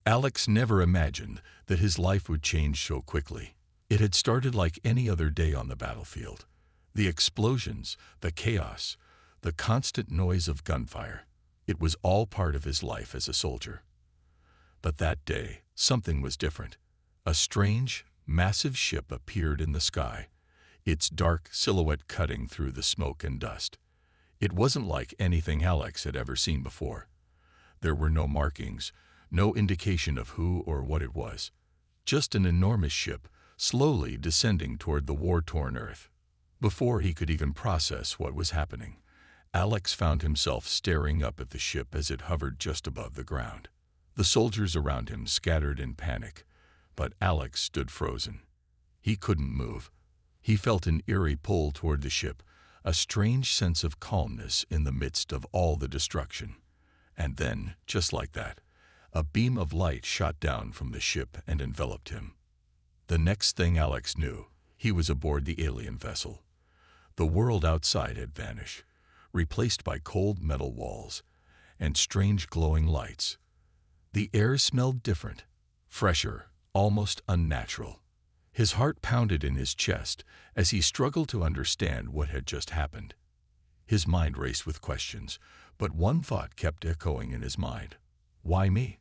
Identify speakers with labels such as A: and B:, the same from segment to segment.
A: Alex never imagined that his life would change so quickly. It had started like any other day on the battlefield. The explosions, the chaos, the constant noise of gunfire. It was all part of his life as a soldier. But that day, something was different. A strange, massive ship appeared in the sky, its dark silhouette cutting through the smoke and dust. It wasn't like anything Alex had ever seen before. There were no markings, no indication of who or what it was. Just an enormous ship, slowly descending toward the war-torn Earth. Before he could even process what was happening, Alex found himself staring up at the ship as it hovered just above the ground. The soldiers around him scattered in panic, but Alex stood frozen. He couldn't move. He felt an eerie pull toward the ship, a strange sense of calmness in the midst of all the destruction. And then, just like that, a beam of light shot down from the ship and enveloped him. The next thing Alex knew, he was aboard the alien vessel. The world outside had vanished, replaced by cold metal walls and strange glowing lights. The air smelled different, fresher, almost unnatural. His heart pounded in his chest as he struggled to understand what had just happened. His mind raced with questions, but one thought kept echoing in his mind. Why me?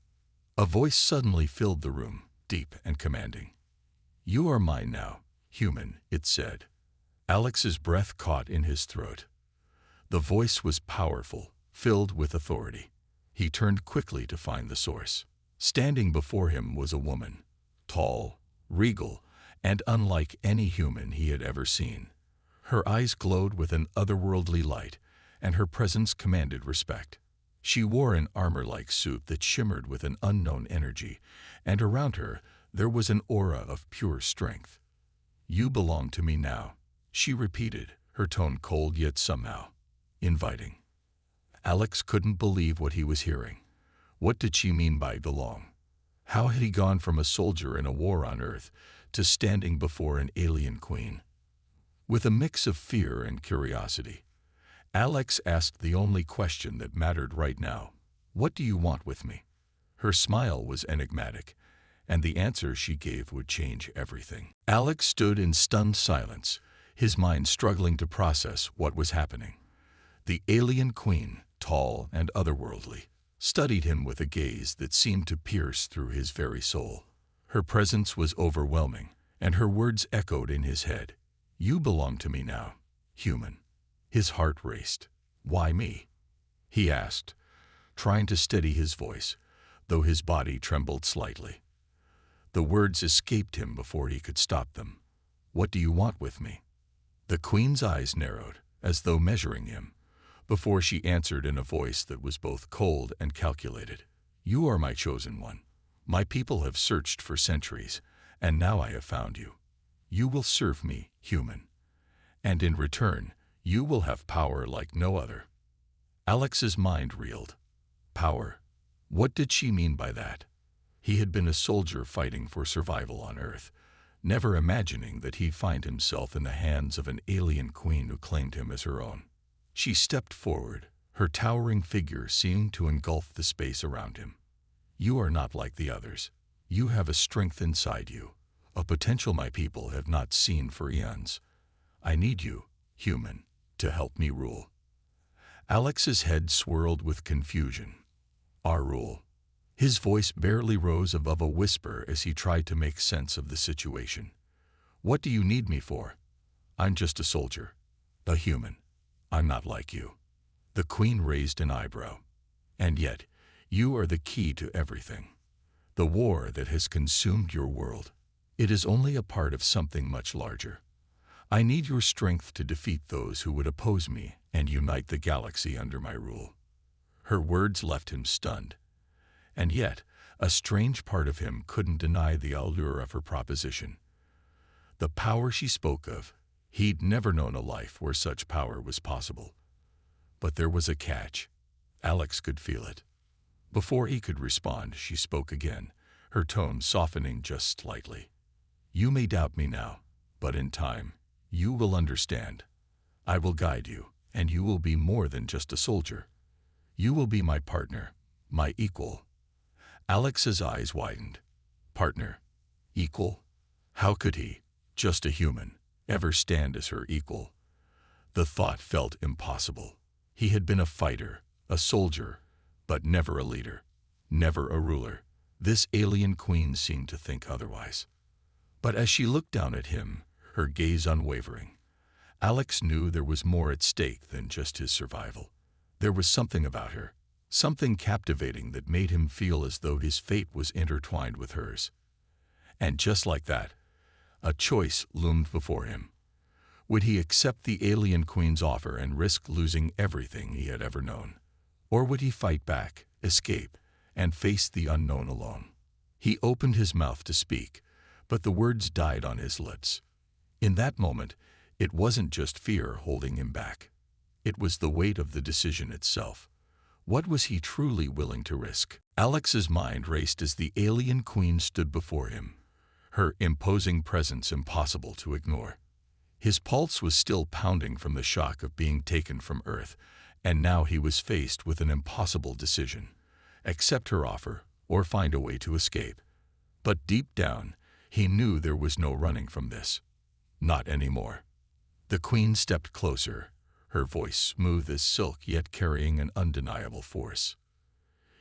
A: A voice suddenly filled the room, deep and commanding. You are mine now, human, it said. Alex's breath caught in his throat. The voice was powerful, filled with authority. He turned quickly to find the source. Standing before him was a woman, tall, regal, and unlike any human he had ever seen. Her eyes glowed with an otherworldly light, and her presence commanded respect. She wore an armor-like suit that shimmered with an unknown energy, and around her there was an aura of pure strength. You belong to me now, she repeated, her tone cold yet somehow inviting. Alex couldn't believe what he was hearing. What did she mean by belong? How had he gone from a soldier in a war on Earth to standing before an alien queen? With a mix of fear and curiosity, Alex asked the only question that mattered right now. What do you want with me? Her smile was enigmatic, and the answer she gave would change everything. Alex stood in stunned silence, his mind struggling to process what was happening. The alien queen, tall and otherworldly, studied him with a gaze that seemed to pierce through his very soul. Her presence was overwhelming, and her words echoed in his head. You belong to me now, human. His heart raced. Why me? He asked, trying to steady his voice, though his body trembled slightly. The words escaped him before he could stop them. What do you want with me? The queen's eyes narrowed, as though measuring him, before she answered in a voice that was both cold and calculated. You are my chosen one. My people have searched for centuries, and now I have found you. You will serve me, human, and in return, you will have power like no other. Alex's mind reeled. Power. What did she mean by that? He had been a soldier fighting for survival on Earth, never imagining that he'd find himself in the hands of an alien queen who claimed him as her own. She stepped forward, her towering figure seeming to engulf the space around him. You are not like the others. You have a strength inside you, a potential my people have not seen for eons. I need you, human, to help me rule. Alex's head swirled with confusion. Our rule. His voice barely rose above a whisper as he tried to make sense of the situation. What do you need me for? I'm just a soldier, a human. I'm not like you. The queen raised an eyebrow. And yet, you are the key to everything. The war that has consumed your world. It is only a part of something much larger. I need your strength to defeat those who would oppose me and unite the galaxy under my rule. Her words left him stunned. And yet, a strange part of him couldn't deny the allure of her proposition. The power she spoke of, he'd never known a life where such power was possible. But there was a catch. Alex could feel it. Before he could respond, she spoke again, her tone softening just slightly. You may doubt me now, but in time, you will understand. I will guide you, and you will be more than just a soldier. You will be my partner, my equal. Alex's eyes widened. Partner? Equal? How could he, just a human, ever stand as her equal? The thought felt impossible. He had been a fighter, a soldier, but never a leader, never a ruler. This alien queen seemed to think otherwise. But as she looked down at him, her gaze unwavering, Alex knew there was more at stake than just his survival. There was something about her, something captivating that made him feel as though his fate was intertwined with hers. And just like that, a choice loomed before him. Would he accept the alien queen's offer and risk losing everything he had ever known? Or would he fight back, escape, and face the unknown alone? He opened his mouth to speak, but the words died on his lips. In that moment, it wasn't just fear holding him back. It was the weight of the decision itself. What was he truly willing to risk? Alex's mind raced as the alien queen stood before him, her imposing presence impossible to ignore. His pulse was still pounding from the shock of being taken from Earth, and now he was faced with an impossible decision: accept her offer or find a way to escape. But deep down, he knew there was no running from this. Not anymore. The queen stepped closer, her voice smooth as silk yet carrying an undeniable force.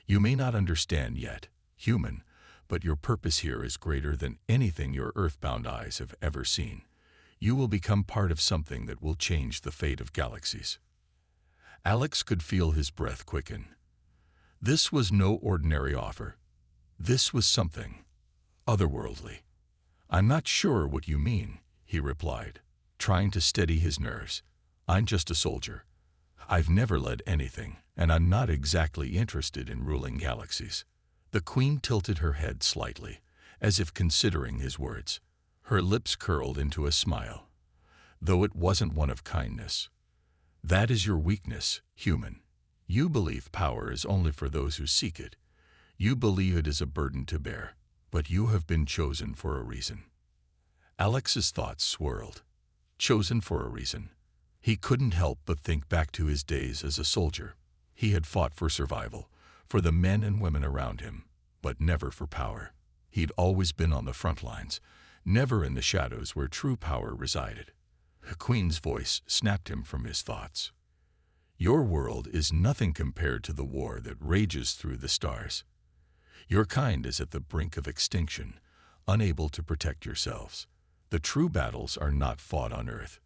A: You may not understand yet, human, but your purpose here is greater than anything your earthbound eyes have ever seen. You will become part of something that will change the fate of galaxies. Alex could feel his breath quicken. This was no ordinary offer. This was something otherworldly. I'm not sure what you mean, he replied, trying to steady his nerves. I'm just a soldier. I've never led anything, and I'm not exactly interested in ruling galaxies. The queen tilted her head slightly, as if considering his words. Her lips curled into a smile, though it wasn't one of kindness. That is your weakness, human. You believe power is only for those who seek it. You believe it is a burden to bear, but you have been chosen for a reason. Alex's thoughts swirled. Chosen for a reason. He couldn't help but think back to his days as a soldier. He had fought for survival, for the men and women around him, but never for power. He'd always been on the front lines, never in the shadows where true power resided. The queen's voice snapped him from his thoughts. Your world is nothing compared to the war that rages through the stars. Your kind is at the brink of extinction, unable to protect yourselves. The true battles are not fought on Earth.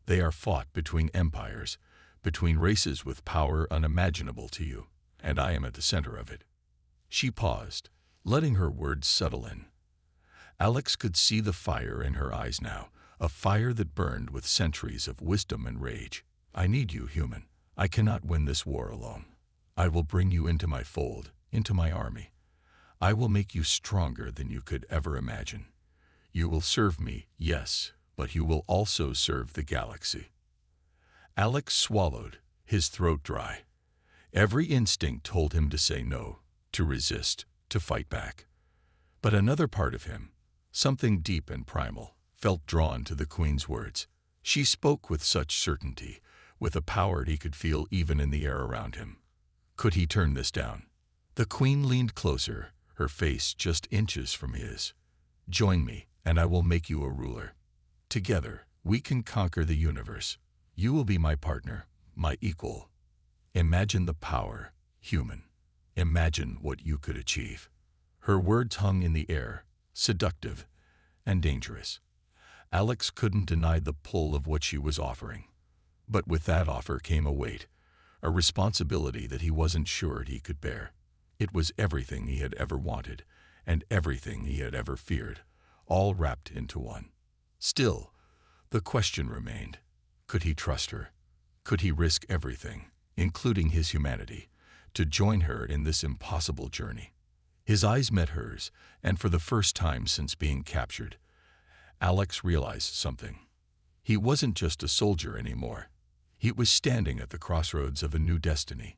A: They are fought between empires, between races with power unimaginable to you, and I am at the center of it. She paused, letting her words settle in. Alex could see the fire in her eyes now, a fire that burned with centuries of wisdom and rage. I need you, human. I cannot win this war alone. I will bring you into my fold, into my army. I will make you stronger than you could ever imagine. You will serve me, yes, but you will also serve the galaxy. Alex swallowed, his throat dry. Every instinct told him to say no, to resist, to fight back. But another part of him, something deep and primal, felt drawn to the queen's words. She spoke with such certainty, with a power he could feel even in the air around him. Could he turn this down? The queen leaned closer, her face just inches from his. Join me, and I will make you a ruler. Together, we can conquer the universe. You will be my partner, my equal. Imagine the power, human. Imagine what you could achieve. Her words hung in the air, seductive and dangerous. Alex couldn't deny the pull of what she was offering. But with that offer came a weight, a responsibility that he wasn't sure he could bear. It was everything he had ever wanted, and everything he had ever feared, all wrapped into one. Still, the question remained. Could he trust her? Could he risk everything, including his humanity, to join her in this impossible journey? His eyes met hers, and for the first time since being captured, Alex realized something. He wasn't just a soldier anymore. He was standing at the crossroads of a new destiny.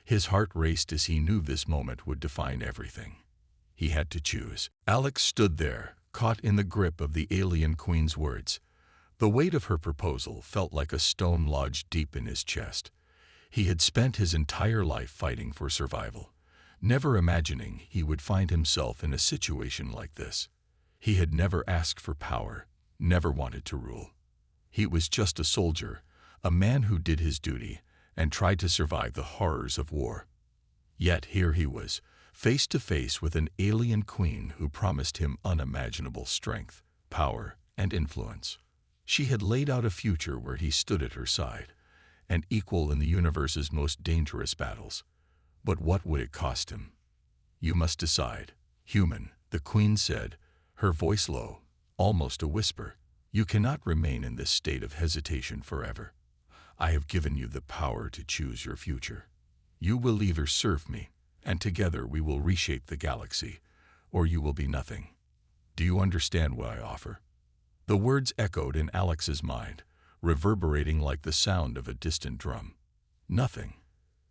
A: His heart raced as he knew this moment would define everything. He had to choose. Alex stood there, caught in the grip of the alien queen's words. The weight of her proposal felt like a stone lodged deep in his chest. He had spent his entire life fighting for survival, never imagining he would find himself in a situation like this. He had never asked for power, never wanted to rule. He was just a soldier, a man who did his duty and tried to survive the horrors of war. Yet here he was, face to face with an alien queen who promised him unimaginable strength, power, and influence. She had laid out a future where he stood at her side, and equal in the universe's most dangerous battles. But what would it cost him? "You must decide, human," the queen said, her voice low, almost a whisper. "You cannot remain in this state of hesitation forever. I have given you the power to choose your future. You will either serve me, and together we will reshape the galaxy, or you will be nothing. Do you understand what I offer?" The words echoed in Alex's mind, reverberating like the sound of a distant drum. Nothing.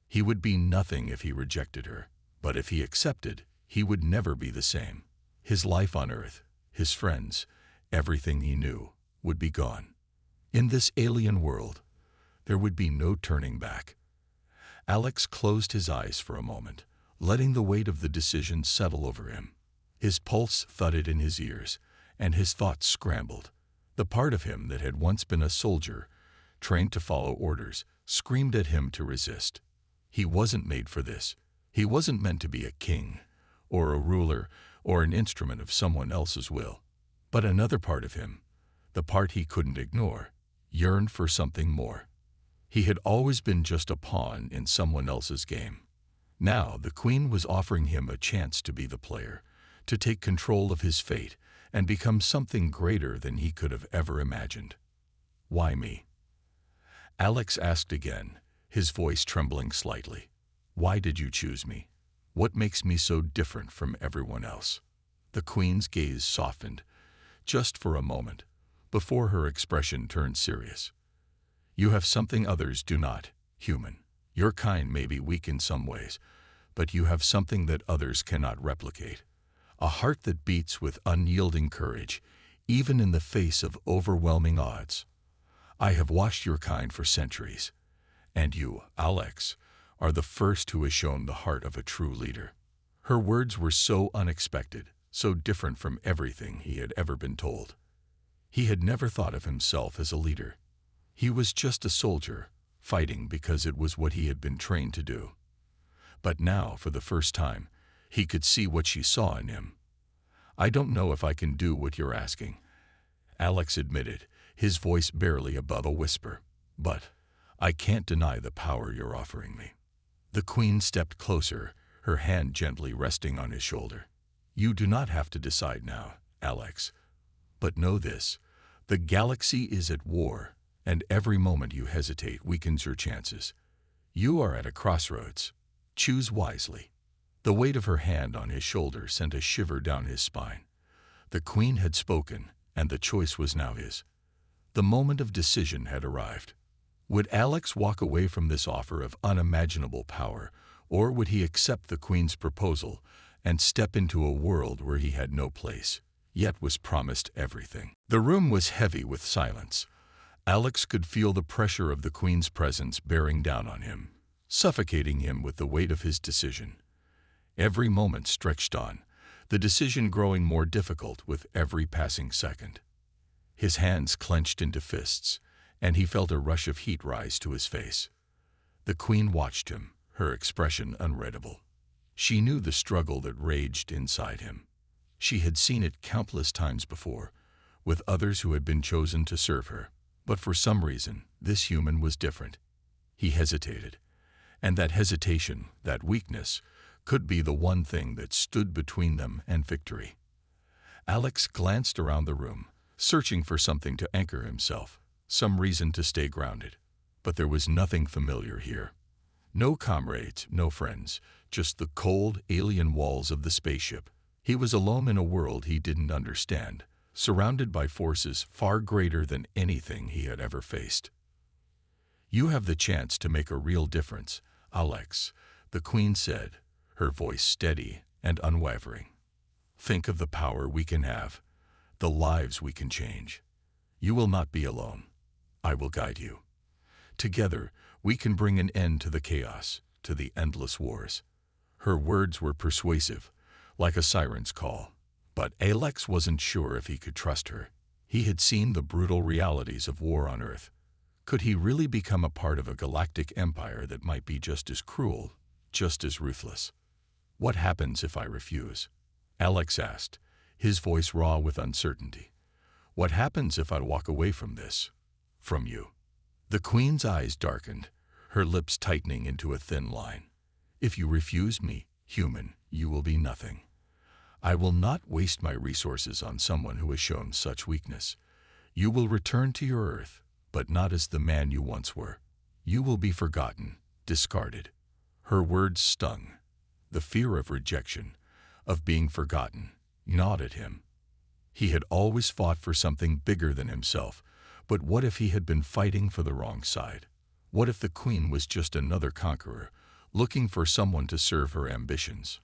A: He would be nothing if he rejected her, but if he accepted, he would never be the same. His life on Earth, his friends, everything he knew, would be gone. In this alien world, there would be no turning back. Alex closed his eyes for a moment, letting the weight of the decision settle over him. His pulse thudded in his ears, and his thoughts scrambled. The part of him that had once been a soldier, trained to follow orders, screamed at him to resist. He wasn't made for this. He wasn't meant to be a king, or a ruler, or an instrument of someone else's will. But another part of him, the part he couldn't ignore, yearned for something more. He had always been just a pawn in someone else's game. Now the queen was offering him a chance to be the player, to take control of his fate and become something greater than he could have ever imagined. "Why me?" Alex asked again, his voice trembling slightly. "Why did you choose me? What makes me so different from everyone else?" The queen's gaze softened, just for a moment, before her expression turned serious. "You have something others do not, human. Your kind may be weak in some ways, but you have something that others cannot replicate. A heart that beats with unyielding courage, even in the face of overwhelming odds. I have watched your kind for centuries, and you, Alex, are the first who has shown the heart of a true leader." Her words were so unexpected, so different from everything he had ever been told. He had never thought of himself as a leader. He was just a soldier, fighting because it was what he had been trained to do. But now, for the first time, he could see what she saw in him. "I don't know if I can do what you're asking," Alex admitted, his voice barely above a whisper. "But I can't deny the power you're offering me." The queen stepped closer, her hand gently resting on his shoulder. "You do not have to decide now, Alex. But know this, the galaxy is at war, and every moment you hesitate weakens your chances. You are at a crossroads. Choose wisely." The weight of her hand on his shoulder sent a shiver down his spine. The queen had spoken, and the choice was now his. The moment of decision had arrived. Would Alex walk away from this offer of unimaginable power, or would he accept the queen's proposal and step into a world where he had no place, yet was promised everything? The room was heavy with silence. Alex could feel the pressure of the queen's presence bearing down on him, suffocating him with the weight of his decision. Every moment stretched on, the decision growing more difficult with every passing second. His hands clenched into fists, and he felt a rush of heat rise to his face. The queen watched him, her expression unreadable. She knew the struggle that raged inside him. She had seen it countless times before, with others who had been chosen to serve her. But for some reason, this human was different. He hesitated, and that hesitation, that weakness, could be the one thing that stood between them and victory. Alex glanced around the room, searching for something to anchor himself, some reason to stay grounded. But there was nothing familiar here. No comrades, no friends, just the cold, alien walls of the spaceship. He was alone in a world he didn't understand, surrounded by forces far greater than anything he had ever faced. "You have the chance to make a real difference, Alex," the queen said, her voice steady and unwavering. "Think of the power we can have, the lives we can change. You will not be alone. I will guide you. Together, we can bring an end to the chaos, to the endless wars." Her words were persuasive, like a siren's call. But Alex wasn't sure if he could trust her. He had seen the brutal realities of war on Earth. Could he really become a part of a galactic empire that might be just as cruel, just as ruthless? What happens if I refuse? Alex asked, his voice raw with uncertainty. What happens if I walk away from this? From you? The Queen's eyes darkened, her lips tightening into a thin line. If you refuse me, human, you will be nothing. I will not waste my resources on someone who has shown such weakness. You will return to your Earth, but not as the man you once were. You will be forgotten, discarded. Her words stung. The fear of rejection, of being forgotten, gnawed at him. He had always fought for something bigger than himself, but what if he had been fighting for the wrong side? What if the Queen was just another conqueror, looking for someone to serve her ambitions?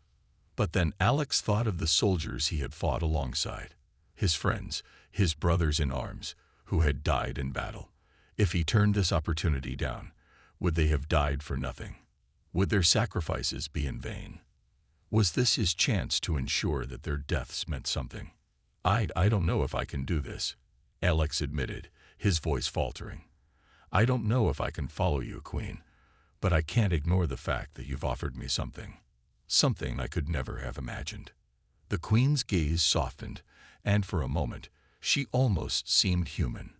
A: But then Alex thought of the soldiers he had fought alongside, his friends, his brothers in arms, who had died in battle. If he turned this opportunity down, would they have died for nothing? Would their sacrifices be in vain? Was this his chance to ensure that their deaths meant something? I don't know if I can do this, Alex admitted, his voice faltering. I don't know if I can follow you, Queen, but I can't ignore the fact that you've offered me something. Something I could never have imagined. The Queen's gaze softened, and for a moment, she almost seemed human.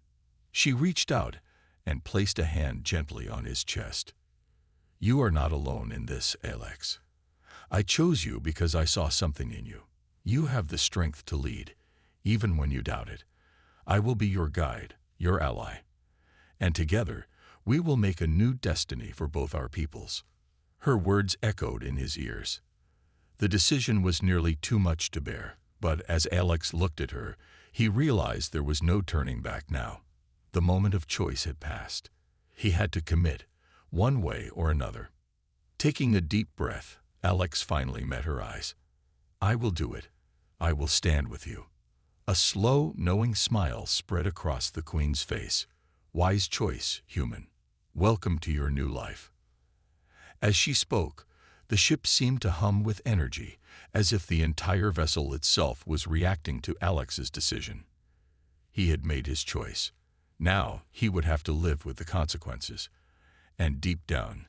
A: She reached out and placed a hand gently on his chest. You are not alone in this, Alex. I chose you because I saw something in you. You have the strength to lead, even when you doubt it. I will be your guide, your ally. And together, we will make a new destiny for both our peoples. Her words echoed in his ears. The decision was nearly too much to bear, but as Alex looked at her, he realized there was no turning back now. The moment of choice had passed. He had to commit, one way or another. Taking a deep breath, Alex finally met her eyes. I will do it. I will stand with you. A slow, knowing smile spread across the Queen's face. Wise choice, human. Welcome to your new life. As she spoke, the ship seemed to hum with energy, as if the entire vessel itself was reacting to Alex's decision. He had made his choice. Now he would have to live with the consequences. And deep down,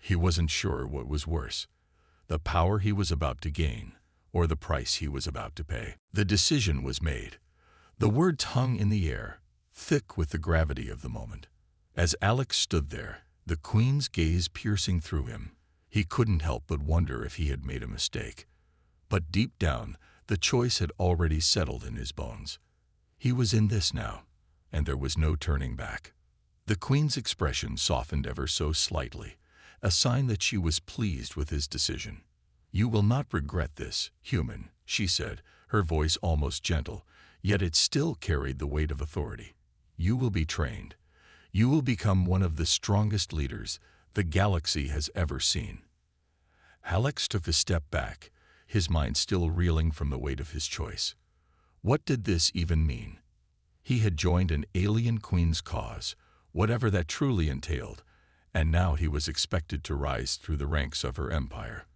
A: he wasn't sure what was worse, the power he was about to gain, or the price he was about to pay. The decision was made. The words hung in the air, thick with the gravity of the moment. As Alex stood there, the Queen's gaze piercing through him, he couldn't help but wonder if he had made a mistake. But deep down, the choice had already settled in his bones. He was in this now, and there was no turning back. The Queen's expression softened ever so slightly, a sign that she was pleased with his decision. You will not regret this, human, she said, her voice almost gentle, yet it still carried the weight of authority. You will be trained. You will become one of the strongest leaders the galaxy has ever seen. Alex took a step back, his mind still reeling from the weight of his choice. What did this even mean? He had joined an alien queen's cause, whatever that truly entailed, and now he was expected to rise through the ranks of her empire.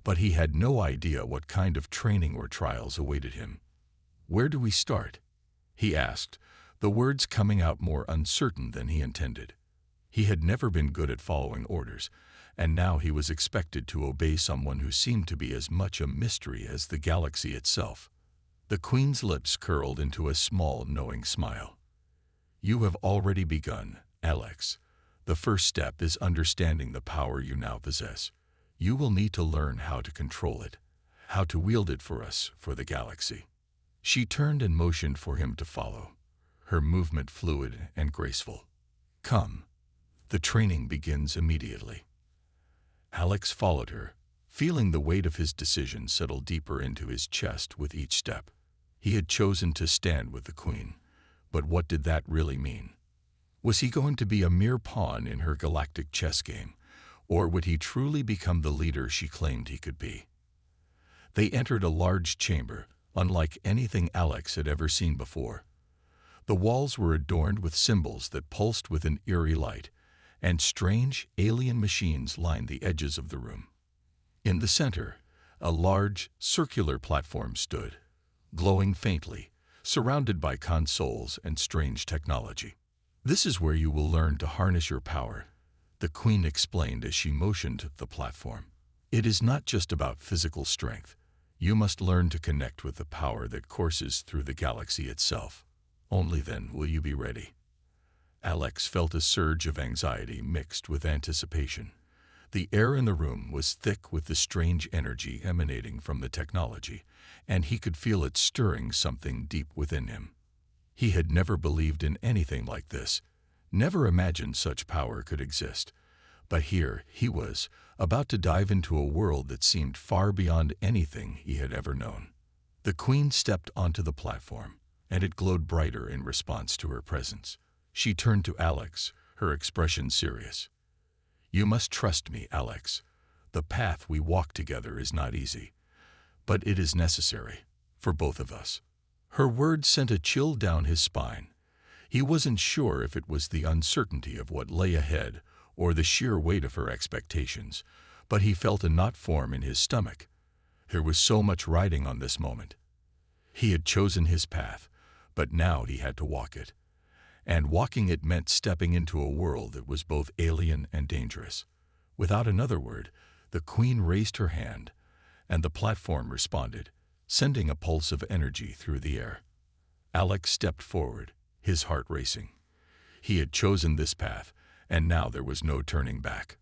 A: But he had no idea what kind of training or trials awaited him. Where do we start? He asked, the words coming out more uncertain than he intended. He had never been good at following orders, and now he was expected to obey someone who seemed to be as much a mystery as the galaxy itself. The Queen's lips curled into a small, knowing smile. You have already begun, Alex. The first step is understanding the power you now possess. You will need to learn how to control it, how to wield it for us, for the galaxy. She turned and motioned for him to follow, her movement fluid and graceful. Come. The training begins immediately. Alex followed her, feeling the weight of his decision settle deeper into his chest with each step. He had chosen to stand with the Queen, but what did that really mean? Was he going to be a mere pawn in her galactic chess game, or would he truly become the leader she claimed he could be? They entered a large chamber, unlike anything Alex had ever seen before. The walls were adorned with symbols that pulsed with an eerie light, and strange, alien machines lined the edges of the room. In the center, a large, circular platform stood, glowing faintly, surrounded by consoles and strange technology. "This is where you will learn to harness your power," the Queen explained as she motioned the platform. "It is not just about physical strength. You must learn to connect with the power that courses through the galaxy itself. Only then will you be ready." Alex felt a surge of anxiety mixed with anticipation. The air in the room was thick with the strange energy emanating from the technology, and he could feel it stirring something deep within him. He had never believed in anything like this, never imagined such power could exist. But here he was, about to dive into a world that seemed far beyond anything he had ever known. The Queen stepped onto the platform, and it glowed brighter in response to her presence. She turned to Alex, her expression serious. "You must trust me, Alex. The path we walk together is not easy, but it is necessary for both of us." Her words sent a chill down his spine. He wasn't sure if it was the uncertainty of what lay ahead or the sheer weight of her expectations, but he felt a knot form in his stomach. There was so much riding on this moment. He had chosen his path, but now he had to walk it. And walking it meant stepping into a world that was both alien and dangerous. Without another word, the Queen raised her hand, and the platform responded, sending a pulse of energy through the air. Alex stepped forward, his heart racing. He had chosen this path, and now there was no turning back.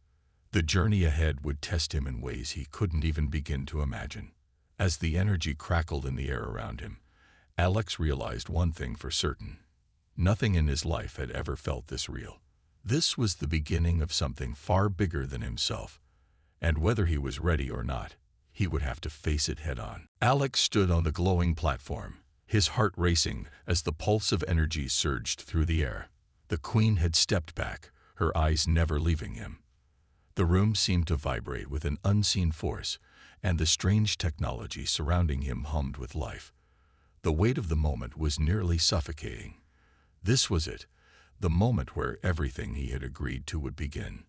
A: The journey ahead would test him in ways he couldn't even begin to imagine. As the energy crackled in the air around him, Alex realized one thing for certain. Nothing in his life had ever felt this real. This was the beginning of something far bigger than himself, and whether he was ready or not, he would have to face it head-on. Alex stood on the glowing platform, his heart racing as the pulse of energy surged through the air. The Queen had stepped back, her eyes never leaving him. The room seemed to vibrate with an unseen force, and the strange technology surrounding him hummed with life. The weight of the moment was nearly suffocating. This was it, the moment where everything he had agreed to would begin.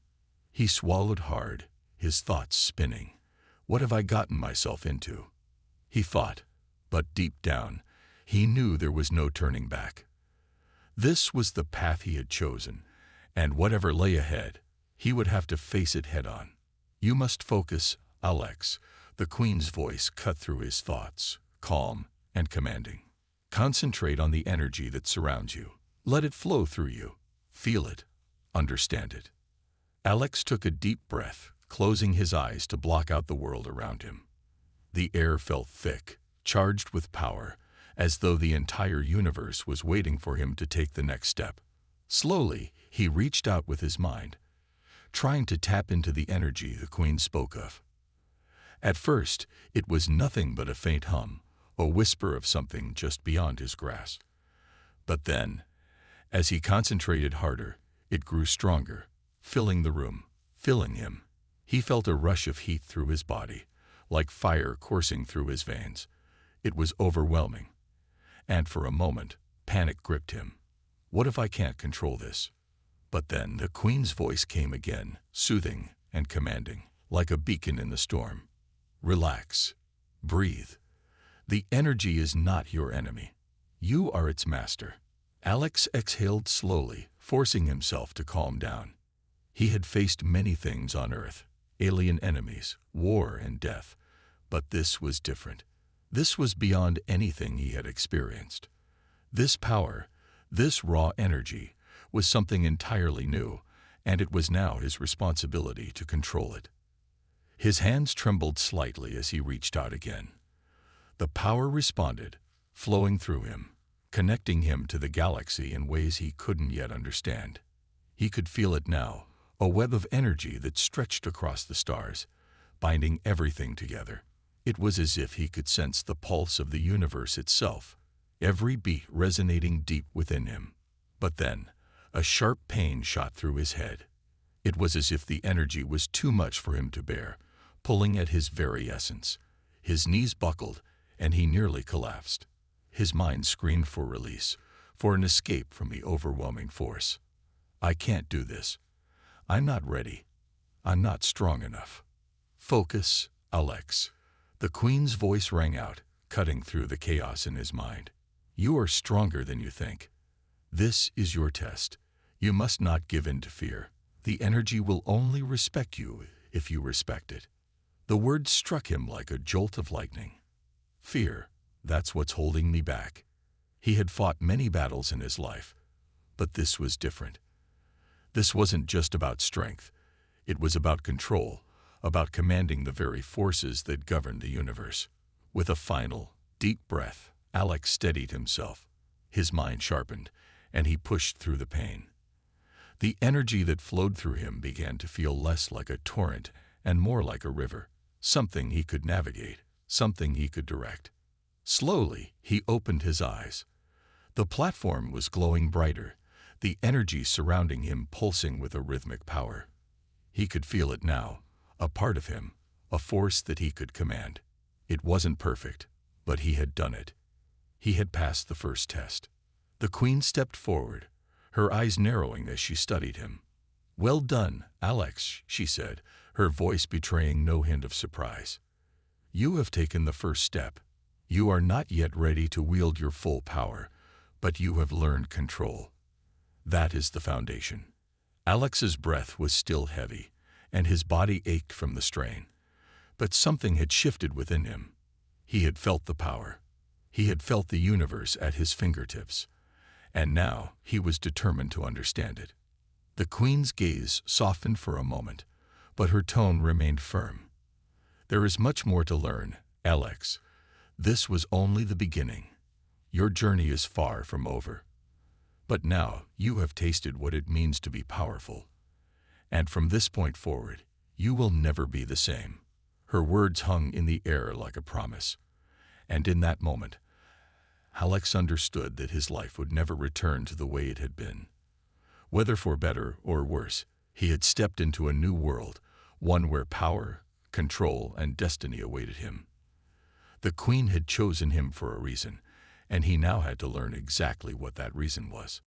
A: He swallowed hard, his thoughts spinning. What have I gotten myself into? He thought, but deep down, he knew there was no turning back. This was the path he had chosen, and whatever lay ahead, he would have to face it head-on. "You must focus, Alex," the Queen's voice cut through his thoughts, calm and commanding. "Concentrate on the energy that surrounds you. Let it flow through you. Feel it. Understand it." Alex took a deep breath, closing his eyes to block out the world around him. The air felt thick, charged with power, as though the entire universe was waiting for him to take the next step. Slowly, he reached out with his mind, trying to tap into the energy the Queen spoke of. At first, it was nothing but a faint hum, a whisper of something just beyond his grasp. But then, as he concentrated harder, it grew stronger, filling the room, filling him. He felt a rush of heat through his body, like fire coursing through his veins. It was overwhelming. And for a moment, panic gripped him. What if I can't control this? But then the Queen's voice came again, soothing and commanding, like a beacon in the storm. "Relax. Breathe. The energy is not your enemy. You are its master." Alex exhaled slowly, forcing himself to calm down. He had faced many things on Earth, alien enemies, war and death, but this was different. This was beyond anything he had experienced. This power, this raw energy, was something entirely new, and it was now his responsibility to control it. His hands trembled slightly as he reached out again. The power responded, flowing through him, connecting him to the galaxy in ways he couldn't yet understand. He could feel it now, a web of energy that stretched across the stars, binding everything together. It was as if he could sense the pulse of the universe itself, every beat resonating deep within him. But then, a sharp pain shot through his head. It was as if the energy was too much for him to bear, pulling at his very essence. His knees buckled, and he nearly collapsed. His mind screamed for release, for an escape from the overwhelming force. "I can't do this. I'm not ready. I'm not strong enough." "Focus, Alex. The Queen's voice rang out, cutting through the chaos in his mind. You are stronger than you think. This is your test. You must not give in to fear. The energy will only respect you if you respect it. The words struck him like a jolt of lightning. Fear, that's what's holding me back. He had fought many battles in his life, but this was different. This wasn't just about strength. It was about control, about commanding the very forces that govern the universe. With a final, deep breath, Alex steadied himself. His mind sharpened, and he pushed through the pain. The energy that flowed through him began to feel less like a torrent and more like a river, something he could navigate, something he could direct. Slowly, he opened his eyes. The platform was glowing brighter, the energy surrounding him pulsing with a rhythmic power. He could feel it now, a part of him, a force that he could command. It wasn't perfect, but he had done it. He had passed the first test. The Queen stepped forward, her eyes narrowing as she studied him. Well done, Alex, she said, her voice betraying no hint of surprise. You have taken the first step. You are not yet ready to wield your full power, but you have learned control. That is the foundation. Alex's breath was still heavy, and his body ached from the strain. But something had shifted within him. He had felt the power. He had felt the universe at his fingertips. And now he was determined to understand it. The Queen's gaze softened for a moment, but her tone remained firm. There is much more to learn, Alex. This was only the beginning. Your journey is far from over. But now you have tasted what it means to be powerful. And from this point forward, you will never be the same. Her words hung in the air like a promise. And in that moment, Alex understood that his life would never return to the way it had been. Whether for better or worse, he had stepped into a new world, one where power, control, and destiny awaited him. The Queen had chosen him for a reason, and he now had to learn exactly what that reason was.